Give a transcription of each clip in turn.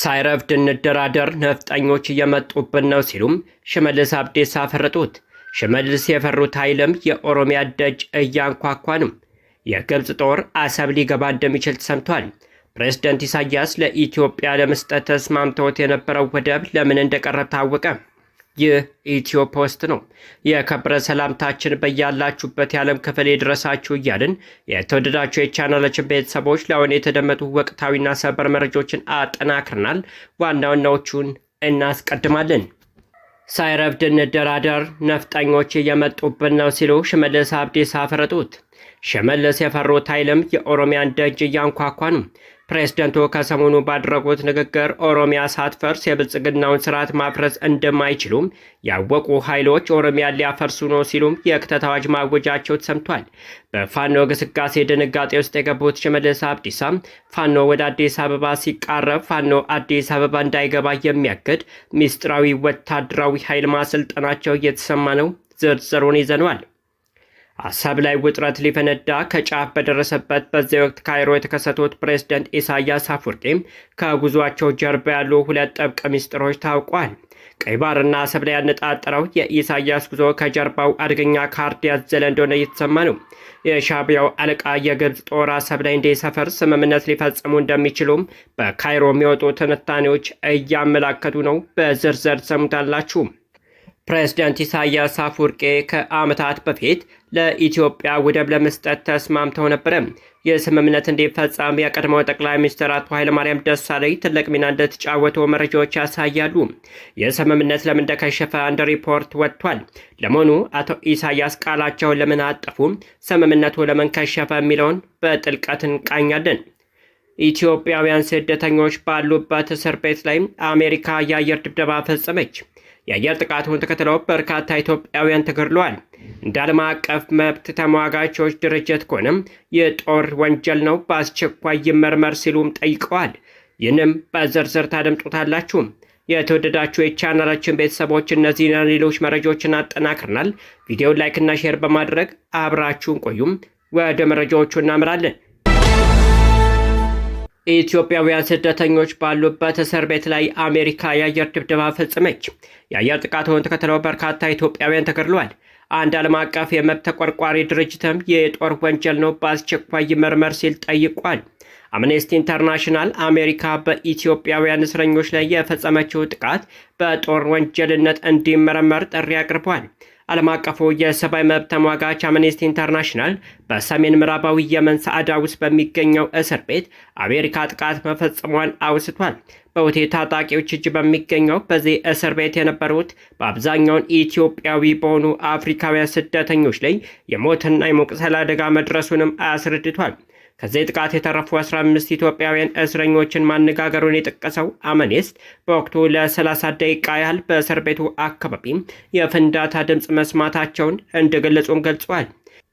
ሳይረፍድ እንደራደር ነፍጠኞች እየመጡብን ነው ሲሉም ሽመልስ አብዲሳ ፈረጡት። ሽመልስ የፈሩት ኃይልም የኦሮሚያ ደጅ እያንኳኳ ነው። የግብፅ ጦር አሰብ ሊገባ እንደሚችል ተሰምቷል። ፕሬዝዳንት ኢሳያስ ለኢትዮጵያ ለመስጠት ተስማምተውት የነበረው ወደብ ለምን እንደቀረ ታወቀ። ይህ ኢትዮ ፖስት ነው። የከበረ ሰላምታችን በያላችሁበት የዓለም ክፍል ይድረሳችሁ እያልን የተወደዳችሁ የቻናላችን ቤተሰቦች ለአሁን የተደመጡ ወቅታዊና ሰበር መረጃዎችን አጠናክረናል። ዋና ዋናዎቹን እናስቀድማለን። ሳይረፍድ እንደራደር ነፍጠኞች እየመጡብን ነው ሲሉ ሽመልስ አብዲሳ ፈረጡት። ሽመልስ የፈሩት ኃይልም የኦሮሚያን ደጅ እያንኳኳ ነው። ፕሬዝደንቱ ከሰሞኑ ባደረጉት ንግግር ኦሮሚያ ሳትፈርስ የብልጽግናውን ስርዓት ማፍረስ እንደማይችሉም ያወቁ ኃይሎች ኦሮሚያን ሊያፈርሱ ነው ሲሉም የክተት አዋጅ ማወጃቸው ተሰምቷል። በፋኖ ግስጋሴ ድንጋጤ ውስጥ የገቡት ሽመልስ አብዲሳ ፋኖ ወደ አዲስ አበባ ሲቃረብ ፋኖ አዲስ አበባ እንዳይገባ የሚያግድ ሚስጥራዊ ወታደራዊ ኃይል ማሰልጠናቸው እየተሰማ ነው። ዝርዝሩን ይዘነዋል። አሰብ ላይ ውጥረት ሊፈነዳ ከጫፍ በደረሰበት በዚህ ወቅት ካይሮ የተከሰቱት ፕሬዝዳንት ኢሳያስ አፈወርቂም ከጉዟቸው ጀርባ ያሉ ሁለት ጥብቅ ሚስጥሮች ታውቋል። ቀይ ባህርና አሰብ ላይ ያነጣጠረው የኢሳያስ ጉዞ ከጀርባው አደገኛ ካርድ ያዘለ እንደሆነ እየተሰማ ነው። የሻዕቢያው አለቃ የግብፅ ጦር አሰብ ላይ እንዲሰፍር ስምምነት ሊፈጽሙ እንደሚችሉም በካይሮ የሚወጡ ትንታኔዎች እያመላከቱ ነው። በዝርዝር ሰሙታላችሁ። ፕሬዝዳንት ኢሳያስ አፈወርቂ ከዓመታት በፊት ለኢትዮጵያ ወደብ ለመስጠት ተስማምተው ነበረ። የስምምነት እንዲፈጸም የቀድሞው ጠቅላይ ሚኒስትር አቶ ኃይለማርያም ደሳለኝ ትልቅ ሚና እንደተጫወቱ መረጃዎች ያሳያሉ። የስምምነት ለምን እንደከሸፈ አንድ ሪፖርት ወጥቷል። ለመሆኑ አቶ ኢሳያስ ቃላቸውን ለምን አጠፉ? ስምምነቱ ለምን ከሸፈ? የሚለውን በጥልቀት እንቃኛለን። ኢትዮጵያውያን ስደተኞች ባሉበት እስር ቤት ላይ አሜሪካ የአየር ድብደባ ፈጸመች። የአየር ጥቃቱን ተከትለው በርካታ ኢትዮጵያውያን ተገድለዋል። እንደ ዓለም አቀፍ መብት ተሟጋቾች ድርጅት ከሆነም የጦር ወንጀል ነው፣ በአስቸኳይ ይመርመር ሲሉም ጠይቀዋል። ይህንም በዝርዝር ታደምጡታላችሁ። የተወደዳችሁ የቻናላችን ቤተሰቦች እነዚህና ሌሎች መረጃዎችን አጠናክረናል። ቪዲዮውን ላይክና ሼር በማድረግ አብራችሁን ቆዩም። ወደ መረጃዎቹ እናምራለን። ኢትዮጵያውያን ስደተኞች ባሉበት እስር ቤት ላይ አሜሪካ የአየር ድብደባ ፈጸመች። የአየር ጥቃቱን ተከትለው በርካታ ኢትዮጵያውያን ተገድለዋል። አንድ ዓለም አቀፍ የመብት ተቆርቋሪ ድርጅትም የጦር ወንጀል ነው፣ በአስቸኳይ ይመርመር ሲል ጠይቋል። አምነስቲ ኢንተርናሽናል አሜሪካ በኢትዮጵያውያን እስረኞች ላይ የፈጸመችው ጥቃት በጦር ወንጀልነት እንዲመረመር ጥሪ አቅርቧል። ዓለም አቀፉ የሰብአዊ መብት ተሟጋች አምነስቲ ኢንተርናሽናል በሰሜን ምዕራባዊ የመን ሰዓዳ ውስጥ በሚገኘው እስር ቤት አሜሪካ ጥቃት መፈጸሟን አውስቷል። በሁቲ ታጣቂዎች እጅ በሚገኘው በዚህ እስር ቤት የነበሩት በአብዛኛውን ኢትዮጵያዊ በሆኑ አፍሪካውያን ስደተኞች ላይ የሞትና የመቁሰል አደጋ መድረሱንም አስረድቷል። ከዚህ ጥቃት የተረፉ 15 ኢትዮጵያውያን እስረኞችን ማነጋገሩን የጠቀሰው አምነስቲ በወቅቱ ለ30 ደቂቃ ያህል በእስር ቤቱ አካባቢ የፍንዳታ ድምፅ መስማታቸውን እንደገለጹም ገልጿል።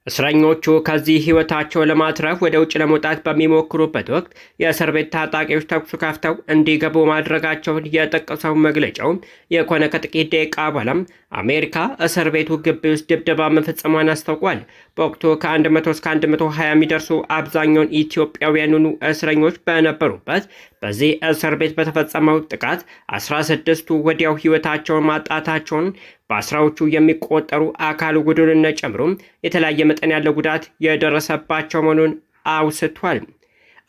እስረኞቹ ከዚህ ህይወታቸው ለማትረፍ ወደ ውጭ ለመውጣት በሚሞክሩበት ወቅት የእስር ቤት ታጣቂዎች ተኩስ ከፍተው እንዲገቡ ማድረጋቸውን የጠቀሰው መግለጫው የኮነ ከጥቂት ደቂቃ በኋላም አሜሪካ እስር ቤቱ ግቢ ውስጥ ድብደባ መፈጸሟን አስታውቋል። በወቅቱ ከ100 እስከ 120 የሚደርሱ አብዛኛውን ኢትዮጵያውያኑ እስረኞች በነበሩበት በዚህ እስር ቤት በተፈጸመው ጥቃት 16ቱ ወዲያው ህይወታቸውን ማጣታቸውን በአስራዎቹ የሚቆጠሩ አካል ጉዳተኞችን ጨምሮ የተለያየ መጠን ያለው ጉዳት የደረሰባቸው መሆኑን አውስቷል።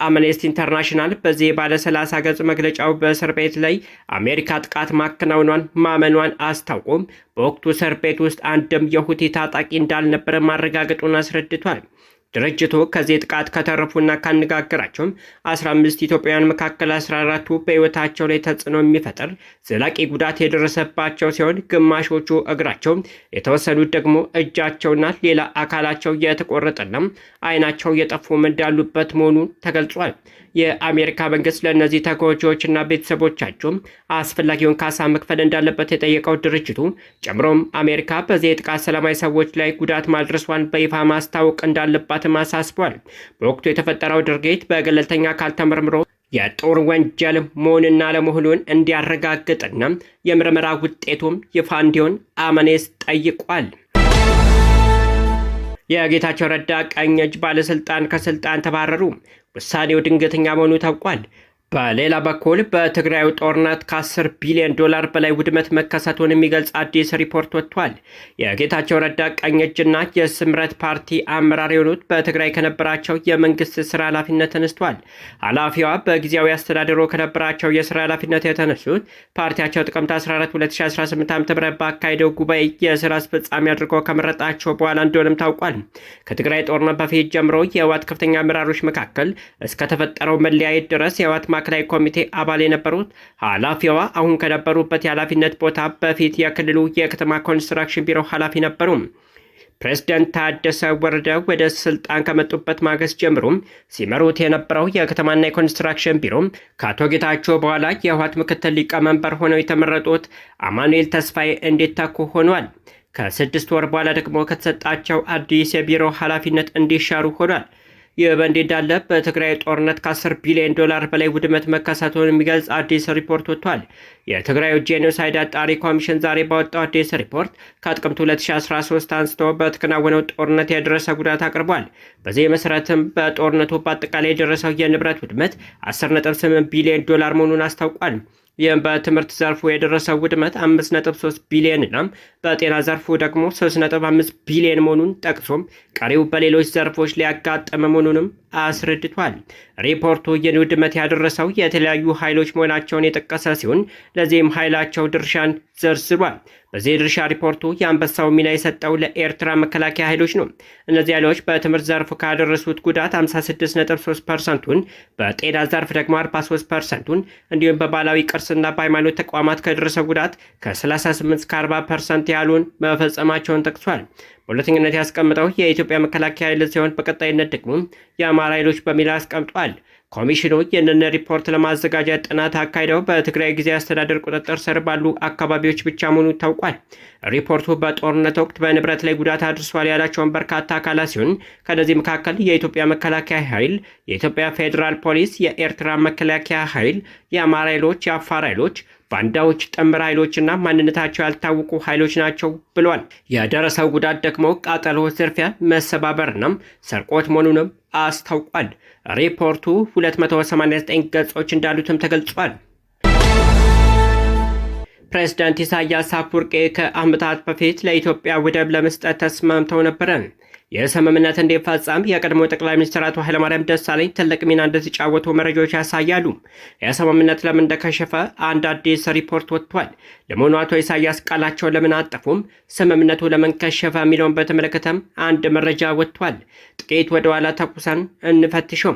አምነስቲ ኢንተርናሽናል በዚህ ባለ 30 ገጽ መግለጫው በእስር ቤት ላይ አሜሪካ ጥቃት ማከናወኗን ማመኗን አስታውቆም በወቅቱ እስር ቤት ውስጥ አንድም የሁቲ ታጣቂ እንዳልነበረ ማረጋገጡን አስረድቷል። ድርጅቱ ከዚህ ጥቃት ከተረፉና ካነጋገራቸውም 15 ኢትዮጵያውያን መካከል 14ቱ በሕይወታቸው ላይ ተጽዕኖ የሚፈጥር ዘላቂ ጉዳት የደረሰባቸው ሲሆን ግማሾቹ እግራቸው፣ የተወሰኑት ደግሞ እጃቸውና ሌላ አካላቸው የተቆረጠና ዓይናቸው የጠፉም እንዳሉበት መሆኑን ተገልጿል። የአሜሪካ መንግስት ለእነዚህ ተጎጂዎችና ቤተሰቦቻቸው አስፈላጊውን ካሳ መክፈል እንዳለበት የጠየቀው ድርጅቱ ጨምሮም አሜሪካ በዚህ የጥቃት ሰላማዊ ሰዎች ላይ ጉዳት ማድረሷን በይፋ ማስታወቅ እንዳለባትም አሳስቧል። በወቅቱ የተፈጠረው ድርጊት በገለልተኛ አካል ተመርምሮ የጦር ወንጀል መሆንና ለመሆኑን እንዲያረጋግጥና የምርመራ ውጤቱም ይፋ እንዲሆን አምነስቲ ጠይቋል። የጌታቸው ረዳ ቀኝ እጅ ባለስልጣን ከስልጣን ተባረሩ። ውሳኔው ድንገተኛ መሆኑ ታውቋል። በሌላ በኩል በትግራዩ ጦርነት ከ10 ቢሊዮን ዶላር በላይ ውድመት መከሰቱን የሚገልጽ አዲስ ሪፖርት ወጥቷል። የጌታቸው ረዳ ቀኝ እጅና የስምረት ፓርቲ አመራር የሆኑት በትግራይ ከነበራቸው የመንግስት ስራ ኃላፊነት ተነስቷል። ኃላፊዋ በጊዜያዊ አስተዳደሩ ከነበራቸው የስራ ኃላፊነት የተነሱት ፓርቲያቸው ጥቅምት 14 2018 ዓ.ም ባካሄደው ጉባኤ የስራ አስፈጻሚ አድርጎ ከመረጣቸው በኋላ እንደሆነም ታውቋል። ከትግራይ ጦርነት በፊት ጀምሮ የህወሓት ከፍተኛ አመራሮች መካከል እስከተፈጠረው መለያየት ድረስ የህወሓት ማዕከላዊ ኮሚቴ አባል የነበሩት ኃላፊዋ አሁን ከነበሩበት የኃላፊነት ቦታ በፊት የክልሉ የከተማ ኮንስትራክሽን ቢሮ ኃላፊ ነበሩ። ፕሬዝዳንት ታደሰ ወረደ ወደ ስልጣን ከመጡበት ማግስት ጀምሮም ሲመሩት የነበረው የከተማና የኮንስትራክሽን ቢሮ ከአቶ ጌታቸው በኋላ የህወሓት ምክትል ሊቀመንበር ሆነው የተመረጡት አማኑኤል ተስፋዬ እንዲተኩ ሆኗል። ከ6 ወር በኋላ ደግሞ ከተሰጣቸው አዲስ የቢሮ ኃላፊነት እንዲሻሩ ሆኗል። ይህ በእንዲህ እንዳለ በትግራይ ጦርነት ከ10 ቢሊዮን ዶላር በላይ ውድመት መከሰቱን የሚገልጽ አዲስ ሪፖርት ወጥቷል። የትግራይ ጄኖሳይድ አጣሪ ኮሚሽን ዛሬ ባወጣው አዲስ ሪፖርት ከጥቅምት 2013 አንስቶ በተከናወነው ጦርነት የደረሰ ጉዳት አቅርቧል። በዚህ መሰረትም በጦርነቱ በአጠቃላይ የደረሰው የንብረት ውድመት 10.8 ቢሊዮን ዶላር መሆኑን አስታውቋል። ይህም በትምህርት ዘርፉ የደረሰው ውድመት 5.3 ቢሊዮን እና በጤና ዘርፉ ደግሞ 3.5 ቢሊዮን መሆኑን ጠቅሶም ቀሪው በሌሎች ዘርፎች ሊያጋጠመ መሆኑንም አስረድቷል። ሪፖርቱ ይህን ውድመት ያደረሰው የተለያዩ ኃይሎች መሆናቸውን የጠቀሰ ሲሆን ለዚህም ኃይላቸው ድርሻን ዘርዝሯል። በዚህ ድርሻ ሪፖርቱ የአንበሳው ሚና የሰጠው ለኤርትራ መከላከያ ኃይሎች ነው። እነዚህ ኃይሎች በትምህርት ዘርፍ ካደረሱት ጉዳት 56.3%ን፣ በጤና ዘርፍ ደግሞ 43%ን እንዲሁም በባህላዊ ቅርስና በሃይማኖት ተቋማት ከደረሰው ጉዳት ከ38-40% ያህሉን መፈጸማቸውን ጠቅሷል። በሁለተኝነት ያስቀምጠው የኢትዮጵያ መከላከያ ኃይል ሲሆን በቀጣይነት ደግሞ የአማራ ኃይሎች በሚል አስቀምጧል። ኮሚሽኑ ይህንን ሪፖርት ለማዘጋጀት ጥናት አካሂደው በትግራይ ጊዜያዊ አስተዳደር ቁጥጥር ስር ባሉ አካባቢዎች ብቻ መሆኑ ታውቋል። ሪፖርቱ በጦርነት ወቅት በንብረት ላይ ጉዳት አድርሷል ያላቸውን በርካታ አካላት ሲሆን ከነዚህ መካከል የኢትዮጵያ መከላከያ ኃይል፣ የኢትዮጵያ ፌዴራል ፖሊስ፣ የኤርትራ መከላከያ ኃይል፣ የአማራ ኃይሎች፣ የአፋር ኃይሎች፣ ባንዳዎች፣ ጥምር ኃይሎችና ማንነታቸው ያልታወቁ ኃይሎች ናቸው ብሏል። የደረሰው ጉዳት ደግሞ ቃጠሎ፣ ዝርፊያ፣ መሰባበርና ስርቆት መሆኑንም አስታውቋል። ሪፖርቱ 289 ገጾች እንዳሉትም ተገልጿል። ፕሬዝዳንት ኢሳያስ አፈወርቂ ከዓመታት በፊት ለኢትዮጵያ ወደብ ለመስጠት ተስማምተው ነበረ። የስምምነት እንዲፈጸም የቀድሞ ጠቅላይ ሚኒስትር አቶ ኃይለማርያም ደሳለኝ ትልቅ ሚና እንደተጫወቱ መረጃዎች ያሳያሉ። የስምምነት ለምን እንደከሸፈ አንድ አዲስ ሪፖርት ወጥቷል። ለመሆኑ አቶ ኢሳያስ ቃላቸውን ለምን አጠፉም? ስምምነቱ ለምን ከሸፈ የሚለውን በተመለከተም አንድ መረጃ ወጥቷል። ጥቂት ወደ ኋላ ተኩሰን እንፈትሸው።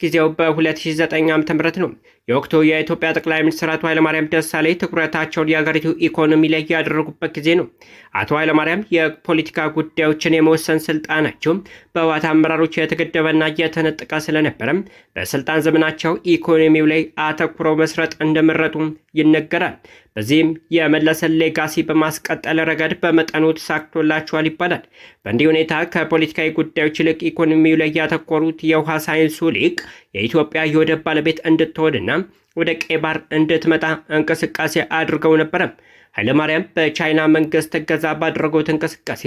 ጊዜው በ2009 ዓ.ም ነው። የወቅቱ የኢትዮጵያ ጠቅላይ ሚኒስትር አቶ ኃይለማርያም ደሳለኝ ትኩረታቸውን የሀገሪቱ ኢኮኖሚ ላይ ያደረጉበት ጊዜ ነው። አቶ ኃይለማርያም የፖለቲካ ጉዳዮችን የመወሰን ስልጣናቸው በህወሓት አመራሮች የተገደበና የተነጠቀ ስለነበረም በስልጣን ዘመናቸው ኢኮኖሚው ላይ አተኩረው መስራት እንደመረጡ ይነገራል። በዚህም የመለሰን ሌጋሲ በማስቀጠል ረገድ በመጠኑ ተሳክቶላቸዋል ይባላል። በእንዲህ ሁኔታ ከፖለቲካዊ ጉዳዮች ይልቅ ኢኮኖሚው ላይ ያተኮሩት የውሃ ሳይንሱ ሊቅ የኢትዮጵያ የወደብ ባለቤት እንድትሆንና ወደ ቀይ ባህር እንድትመጣ እንቅስቃሴ አድርገው ነበረ። ኃይለማርያም በቻይና መንግስት እገዛ ባደረጉት እንቅስቃሴ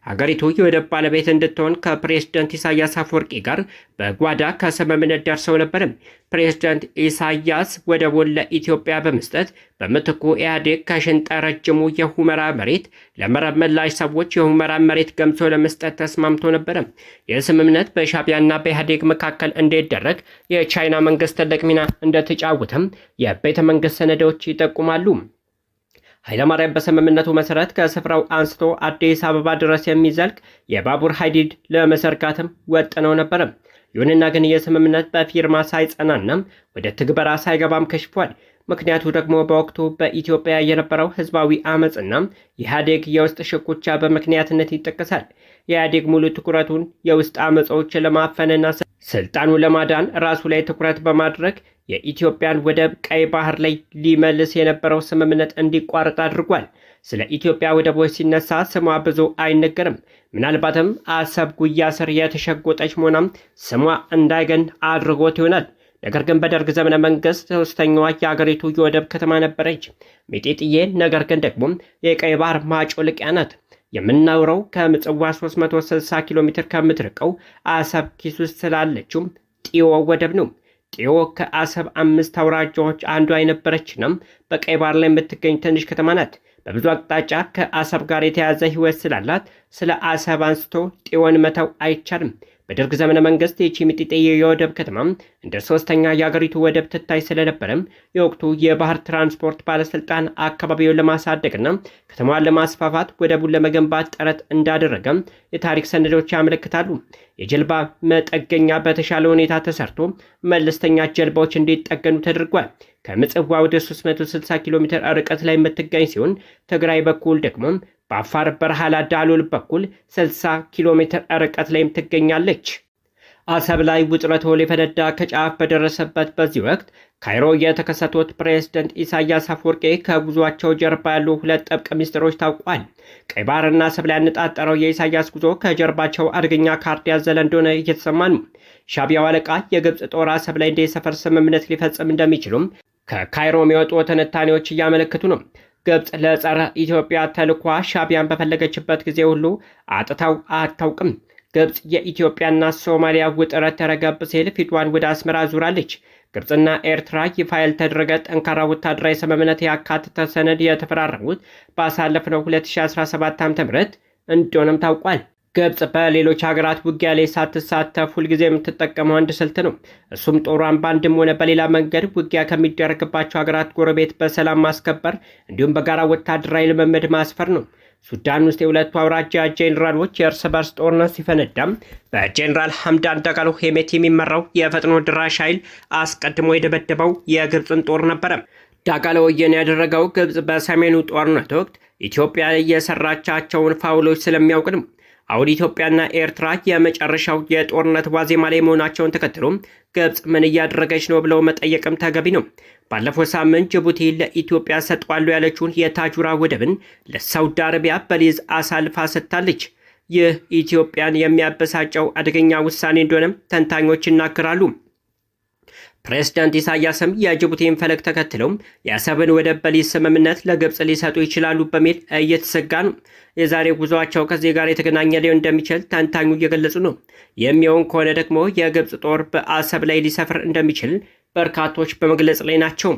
ሀገሪቱ የወደብ ባለቤት እንድትሆን ከፕሬዝዳንት ኢሳያስ አፈወርቂ ጋር በጓዳ ከስምምነት ደርሰው ነበር። ፕሬዝዳንት ኢሳያስ ወደቡን ለኢትዮጵያ በመስጠት በምትኩ ኢህአዴግ ከሽንጠ ረጅሙ የሁመራ መሬት ለመረብ መላሽ ሰዎች የሁመራ መሬት ገምሶ ለመስጠት ተስማምቶ ነበር። ይህ ስምምነት በሻዕቢያና በኢህአዴግ መካከል እንዲደረግ የቻይና መንግስት ትልቅ ሚና እንደተጫወተም የቤተ መንግስት ሰነዶች ይጠቁማሉ። ኃይለማርያም በስምምነቱ መሰረት ከስፍራው አንስቶ አዲስ አበባ ድረስ የሚዘልቅ የባቡር ሀዲድ ለመዘርጋትም ወጥነው ነበር። ይሁንና ግን የስምምነት በፊርማ ሳይጸናና ወደ ትግበራ ሳይገባም ከሽፏል። ምክንያቱ ደግሞ በወቅቱ በኢትዮጵያ የነበረው ህዝባዊ አመፅና የኢህአዴግ የውስጥ ሽኩቻ በምክንያትነት ይጠቀሳል። የኢህአዴግ ሙሉ ትኩረቱን የውስጥ አመፆችን ለማፈንና ስልጣኑን ለማዳን ራሱ ላይ ትኩረት በማድረግ የኢትዮጵያን ወደብ ቀይ ባህር ላይ ሊመልስ የነበረው ስምምነት እንዲቋረጥ አድርጓል። ስለ ኢትዮጵያ ወደቦች ሲነሳ ስሟ ብዙ አይነገርም። ምናልባትም አሰብ ጉያ ስር የተሸጎጠች መሆኗም ስሟ እንዳይገን አድርጎት ይሆናል። ነገር ግን በደርግ ዘመነ መንግስት ሶስተኛዋ የአገሪቱ የወደብ ከተማ ነበረች ሚጢጥዬ። ነገር ግን ደግሞ የቀይ ባህር ማጮልቂያ ናት። የምናውረው ከምጽዋ 360 ኪሎ ሜትር ከምትርቀው አሰብ ኪስ ውስጥ ስላለችው ጢዮ ወደብ ነው። ጢዮ ከአሰብ 5 አውራጃዎች አንዷ የነበረችና በቀይ ባህር ላይ የምትገኝ ትንሽ ከተማ ናት። በብዙ አቅጣጫ ከአሰብ ጋር የተያዘ ህይወት ስላላት ስለ አሰብ አንስቶ ጢዮን መተው አይቻልም። በደርግ ዘመነ መንግስት ይህች ሚጢጤ የወደብ ከተማ እንደ ሶስተኛ የአገሪቱ ወደብ ትታይ ስለነበረም የወቅቱ የባህር ትራንስፖርት ባለስልጣን አካባቢውን ለማሳደግና ከተማዋን ለማስፋፋት ወደቡን ለመገንባት ጥረት እንዳደረገ የታሪክ ሰነዶች ያመለክታሉ። የጀልባ መጠገኛ በተሻለ ሁኔታ ተሰርቶ መለስተኛ ጀልባዎች እንዲጠገኑ ተደርጓል። ከምጽዋ ወደ 360 ኪሎ ሜትር ርቀት ላይ የምትገኝ ሲሆን ትግራይ በኩል ደግሞ በአፋር በረሃላ ዳሎል በኩል 60 ኪሎ ሜትር ርቀት ላይም ትገኛለች። አሰብ ላይ ውጥረት የፈነዳ ከጫፍ በደረሰበት በዚህ ወቅት ካይሮ የተከሰቱት ፕሬዝደንት ኢሳያስ አፈወርቂ ከጉዟቸው ጀርባ ያሉ ሁለት ጥብቅ ሚስጥሮች ታውቋል። ቀይ ባህርና አሰብ ላይ ያነጣጠረው የኢሳያስ ጉዞ ከጀርባቸው አደገኛ ካርድ ያዘለ እንደሆነ እየተሰማ ነው። ሻዕቢያው አለቃ የግብፅ ጦር አሰብ ላይ የሰፈር ስምምነት ሊፈጽም እንደሚችሉም ከካይሮ የሚወጡ ትንታኔዎች እያመለክቱ ነው። ግብፅ ለጸረ ኢትዮጵያ ተልኳ ሻዕቢያን በፈለገችበት ጊዜ ሁሉ አጥታው አታውቅም። ግብፅ የኢትዮጵያና ሶማሊያ ውጥረት ተረገብ ሲል ፊቷን ወደ አስመራ ዙራለች። ግብፅና ኤርትራ ይፋ ያልተደረገ ጠንካራ ወታደራዊ ስምምነት ያካተተ ሰነድ የተፈራረሙት ባሳለፍነው 2017 ዓ.ም እንደሆነም ታውቋል። ግብፅ በሌሎች ሀገራት ውጊያ ላይ ሳትሳተፍ ሁልጊዜ የምትጠቀመው አንድ ስልት ነው። እሱም ጦሯን በአንድም ሆነ በሌላ መንገድ ውጊያ ከሚደረግባቸው ሀገራት ጎረቤት በሰላም ማስከበር እንዲሁም በጋራ ወታደራዊ ልምምድ ማስፈር ነው። ሱዳን ውስጥ የሁለቱ አውራጃ ጄኔራሎች የእርስ በርስ ጦርነት ሲፈነዳም በጄኔራል ሐምዳን ዳጋሎ ሄሜቲ የሚመራው የፈጥኖ ድራሽ ኃይል አስቀድሞ የደበደበው የግብፅን ጦር ነበረ። ዳጋሎ ወየን ያደረገው ግብፅ በሰሜኑ ጦርነት ወቅት ኢትዮጵያ የሰራቻቸውን ፋውሎች ስለሚያውቅ ነው። አሁን ኢትዮጵያና ኤርትራ የመጨረሻው የጦርነት ዋዜማ ላይ መሆናቸውን ተከትሎ ግብፅ ምን እያደረገች ነው ብለው መጠየቅም ተገቢ ነው። ባለፈው ሳምንት ጅቡቲ ለኢትዮጵያ ሰጥቷል ያለችውን የታጁራ ወደብን ለሳውዲ አረቢያ በሊዝ አሳልፋ ሰጥታለች። ይህ ኢትዮጵያን የሚያበሳጨው አደገኛ ውሳኔ እንደሆነም ተንታኞች ይናገራሉ። ፕሬዝዳንት ኢሳያስም የጅቡቲን ፈለግ ተከትለው የአሰብን ወደብ በሊዝ ስምምነት ለግብፅ ሊሰጡ ይችላሉ በሚል እየተሰጋ ነው። የዛሬ ጉዞአቸው ከዚህ ጋር የተገናኘ ሊሆን እንደሚችል ተንታኙ እየገለጹ ነው። የሚሆን ከሆነ ደግሞ የግብፅ ጦር በአሰብ ላይ ሊሰፍር እንደሚችል በርካቶች በመግለጽ ላይ ናቸው።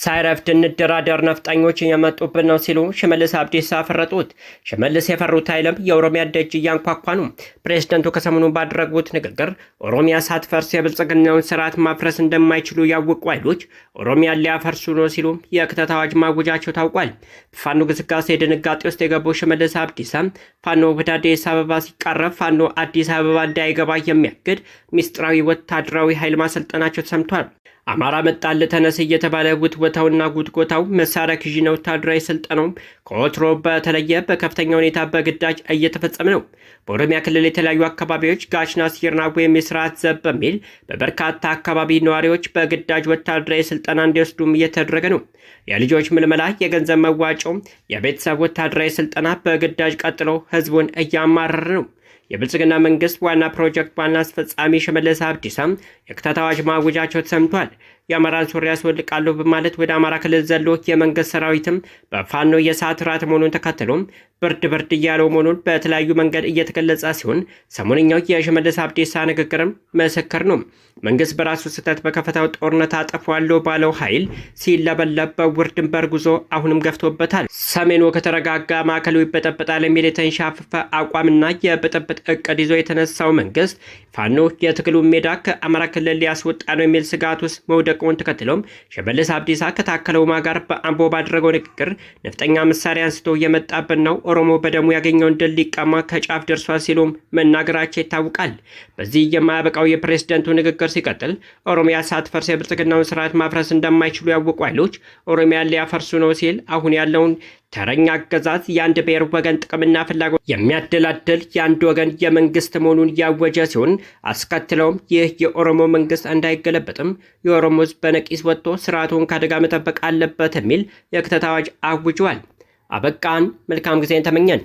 ሳይረፍድ እንደራደር ነፍጠኞች እየመጡብን ነው ሲሉ ሽመልስ አብዲሳ ፈረጡት። ሽመልስ የፈሩት ኃይልም የኦሮሚያ ደጅ እያንኳኳ ነው። ፕሬዝደንቱ ከሰሞኑ ባደረጉት ንግግር ኦሮሚያ ሳትፈርስ የብልጽግናውን ስርዓት ማፍረስ እንደማይችሉ ያወቁ ኃይሎች ኦሮሚያን ሊያፈርሱ ነው ሲሉ የክተት አዋጅ ማወጃቸው ታውቋል። በፋኖ ግስጋሴ ድንጋጤ ውስጥ የገቡ ሽመልስ አብዲሳ ፋኖ ወደ አዲስ አበባ ሲቃረብ ፋኖ አዲስ አበባ እንዳይገባ የሚያግድ ሚስጥራዊ ወታደራዊ ኃይል ማሰልጠናቸው ተሰምቷል። አማራ መጣል ተነስ እየተባለ ውትወታውና ጉትጎታው መሳሪያ ክዥና ወታደራዊ ስልጠናው ከወትሮ በተለየ በከፍተኛ ሁኔታ በግዳጅ እየተፈጸመ ነው። በኦሮሚያ ክልል የተለያዩ አካባቢዎች ጋሽና ሲርና ወይም የስርዓት ዘብ በሚል በበርካታ አካባቢ ነዋሪዎች በግዳጅ ወታደራዊ ስልጠና እንዲወስዱም እየተደረገ ነው። የልጆች ምልመላ፣ የገንዘብ መዋጮ፣ የቤተሰብ ወታደራዊ ስልጠና በግዳጅ ቀጥሎ ህዝቡን እያማረረ ነው። የብልጽግና መንግስት ዋና ፕሮጀክት ዋና አስፈጻሚ ሽመልስ አብዲሳ የክተት አዋጅ ማወጃቸው ተሰምቷል። የአማራን ሱሪ ያስወልቃለሁ በማለት ወደ አማራ ክልል ዘሎ የመንግስት ሰራዊትም በፋኖ የሰዓት ራት መሆኑን ተከትሎም ብርድ እያለው መሆኑን በተለያዩ መንገድ እየተገለጸ ሲሆን ሰሞነኛው የሽመልስ አብዲሳ ንግግርም ምስክር ነው። መንግስት በራሱ ስህተት በከፈታው ጦርነት አጠፋዋለሁ ባለው ኃይል ሲለበለብ በውር ድንበር ጉዞ አሁንም ገፍቶበታል። ሰሜኑ ከተረጋጋ ማዕከሉ ይበጠበጣል የሚል የተንሻፈፈ አቋምና የብጥብጥ እቅድ ይዞ የተነሳው መንግስት ፋኖ የትግሉን ሜዳ ከአማራ ክልል ሊያስወጣ ነው የሚል ስጋት ውስጥ መውደቁን ተከትሎም ሽመልስ አብዲሳ ከታከለ ኡማ ጋር በአምቦ ባደረገው ንግግር ነፍጠኛ መሳሪያ አንስቶ እየመጣብን ነው፣ ኦሮሞ በደሙ ያገኘውን ድል ሊቀማ ከጫፍ ደርሷል ሲሉም መናገራቸው ይታወቃል። በዚህ የማያበቃው የፕሬዝደንቱ ንግግር ሲቀጥል ኦሮሚያ ሳትፈርስ የብልጽግናውን ስርዓት ማፍረስ እንደማይችሉ ያወቁ ኃይሎች ኦሮሚያን ሊያፈርሱ ነው ሲል አሁን ያለውን ተረኛ አገዛዝ የአንድ ብሔር ወገን ጥቅምና ፍላጎት የሚያደላድል የአንድ ወገን የመንግስት መሆኑን ያወጀ ሲሆን አስከትለውም ይህ የኦሮሞ መንግስት እንዳይገለበጥም የኦሮሞ ህዝብ በነቂስ ወጥቶ ስርዓቱን ከአደጋ መጠበቅ አለበት የሚል የክተት አዋጅ አውጇል። አበቃን። መልካም ጊዜን ተመኘን።